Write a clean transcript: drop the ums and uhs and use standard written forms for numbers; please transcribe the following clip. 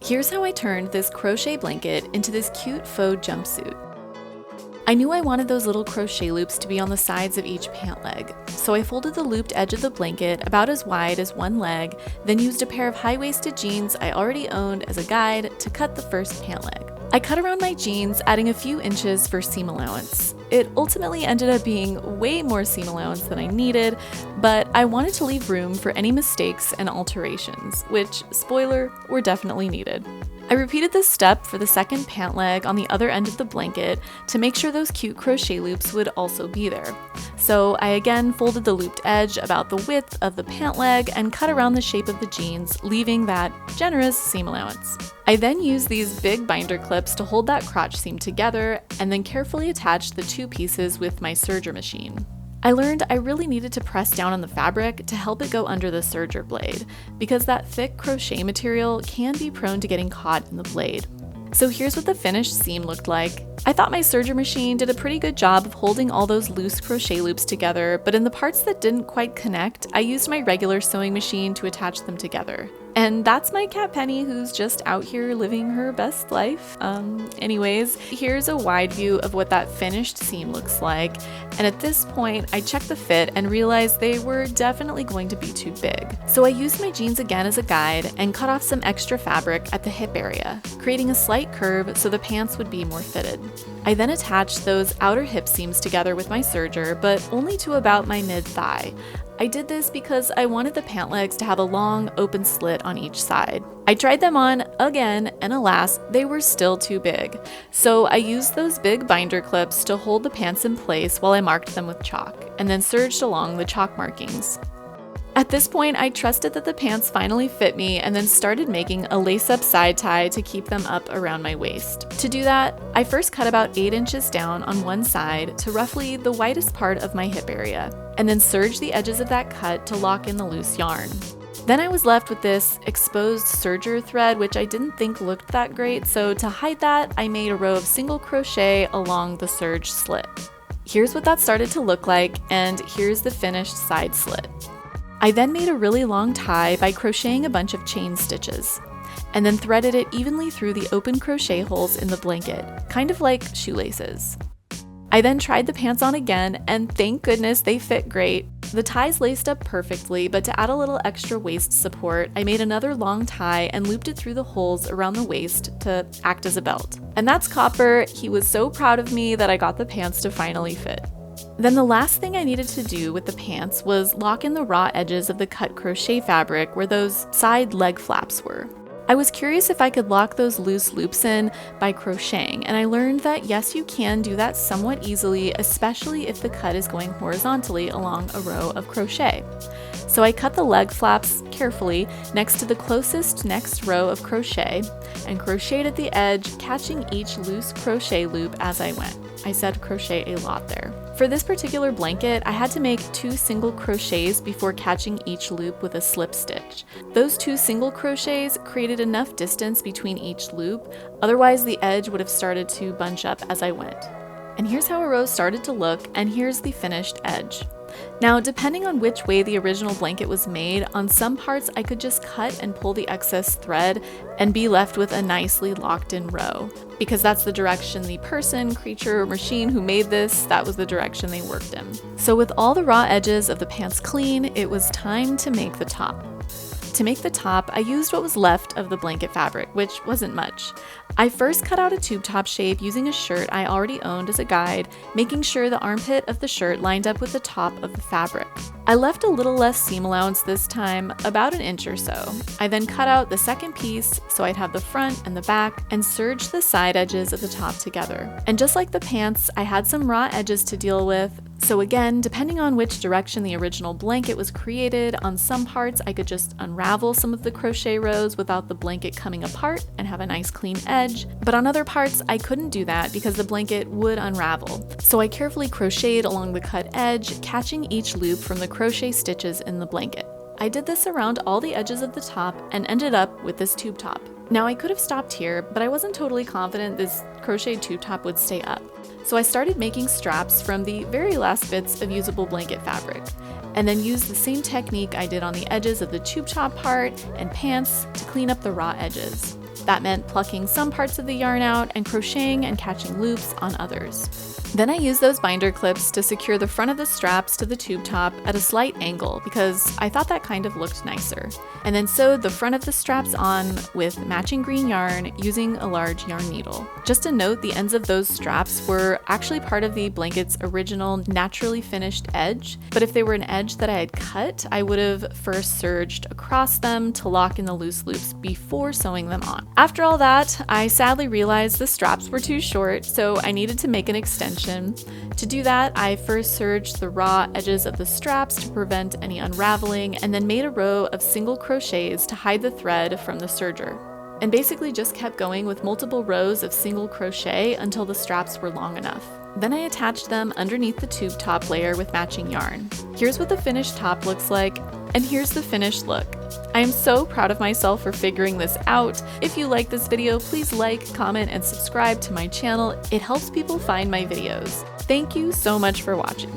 Here's how I turned this crochet blanket into this cute faux jumpsuit. I knew I wanted those little crochet loops to be on the sides of each pant leg, so I folded the looped edge of the blanket about as wide as one leg, then used a pair of high-waisted jeans I already owned as a guide to cut the first pant leg. I cut around my jeans, adding a few inches for seam allowance. It ultimately ended up being way more seam allowance than I needed, but I wanted to leave room for any mistakes and alterations, which, spoiler, were definitely needed. I repeated this step for the second pant leg on the other end of the blanket to make sure those cute crochet loops would also be there. So I again folded the looped edge about the width of the pant leg and cut around the shape of the jeans, leaving that generous seam allowance. I then used these big binder clips to hold that crotch seam together and then carefully attached the two pieces with my serger machine. I learned I really needed to press down on the fabric to help it go under the serger blade, because that thick crochet material can be prone to getting caught in the blade. So here's what the finished seam looked like. I thought my serger machine did a pretty good job of holding all those loose crochet loops together, but in the parts that didn't quite connect, I used my regular sewing machine to attach them together. And that's my cat Penny, who's just out here living her best life. Anyways, here's a wide view of what that finished seam looks like. And at this point, I checked the fit and realized they were definitely going to be too big. So I used my jeans again as a guide and cut off some extra fabric at the hip area, creating a slight curve so the pants would be more fitted. I then attached those outer hip seams together with my serger, but only to about my mid-thigh. I did this because I wanted the pant legs to have a long, open slit on each side. I tried them on again, and alas, they were still too big. So I used those big binder clips to hold the pants in place while I marked them with chalk, and then serged along the chalk markings. At this point, I trusted that the pants finally fit me and then started making a lace-up side tie to keep them up around my waist. To do that, I first cut about 8 inches down on one side to roughly the widest part of my hip area, and then serged the edges of that cut to lock in the loose yarn. Then I was left with this exposed serger thread, which I didn't think looked that great, so to hide that, I made a row of single crochet along the serge slit. Here's what that started to look like, and here's the finished side slit. I then made a really long tie by crocheting a bunch of chain stitches, and then threaded it evenly through the open crochet holes in the blanket, kind of like shoelaces. I then tried the pants on again, and thank goodness they fit great. The ties laced up perfectly, but to add a little extra waist support, I made another long tie and looped it through the holes around the waist to act as a belt. And that's Copper. He was so proud of me that I got the pants to finally fit. Then the last thing I needed to do with the pants was lock in the raw edges of the cut crochet fabric where those side leg flaps were. I was curious if I could lock those loose loops in by crocheting, and I learned that yes, you can do that somewhat easily, especially if the cut is going horizontally along a row of crochet. So I cut the leg flaps carefully next to the closest next row of crochet and crocheted at the edge, catching each loose crochet loop as I went. I said crochet a lot there. For this particular blanket, I had to make 2 single crochets before catching each loop with a slip stitch. Those 2 single crochets created enough distance between each loop, otherwise the edge would have started to bunch up as I went. And here's how a row started to look, and here's the finished edge. Now, depending on which way the original blanket was made, on some parts I could just cut and pull the excess thread and be left with a nicely locked in row, because that's the direction the person, creature, or machine who made this, that was the direction they worked in. So with all the raw edges of the pants clean, it was time to make the top. To make the top, I used what was left of the blanket fabric, which wasn't much. I first cut out a tube top shape using a shirt I already owned as a guide, making sure the armpit of the shirt lined up with the top of the fabric. I left a little less seam allowance this time, about an inch or so. I then cut out the second piece so I'd have the front and the back, and serged the side edges of the top together. And just like the pants, I had some raw edges to deal with, so again, depending on which direction the original blanket was created, on some parts I could just unravel some of the crochet rows without the blanket coming apart and have a nice clean edge, but on other parts I couldn't do that because the blanket would unravel. So I carefully crocheted along the cut edge, catching each loop from the crochet stitches in the blanket. I did this around all the edges of the top and ended up with this tube top. Now I could have stopped here, but I wasn't totally confident this crocheted tube top would stay up. So I started making straps from the very last bits of usable blanket fabric, and then used the same technique I did on the edges of the tube top part and pants to clean up the raw edges. That meant plucking some parts of the yarn out and crocheting and catching loops on others. Then I used those binder clips to secure the front of the straps to the tube top at a slight angle because I thought that kind of looked nicer, and then sewed the front of the straps on with matching green yarn using a large yarn needle. Just a note, the ends of those straps were actually part of the blanket's original naturally finished edge, but if they were an edge that I had cut, I would have first serged across them to lock in the loose loops before sewing them on. After all that, I sadly realized the straps were too short, so I needed to make an extension. To do that, I first serged the raw edges of the straps to prevent any unraveling, and then made a row of single crochets to hide the thread from the serger. And basically just kept going with multiple rows of single crochet until the straps were long enough. Then I attached them underneath the tube top layer with matching yarn. Here's what the finished top looks like, and here's the finished look. I am so proud of myself for figuring this out. If you like this video, please like, comment, and subscribe to my channel. It helps people find my videos. Thank you so much for watching.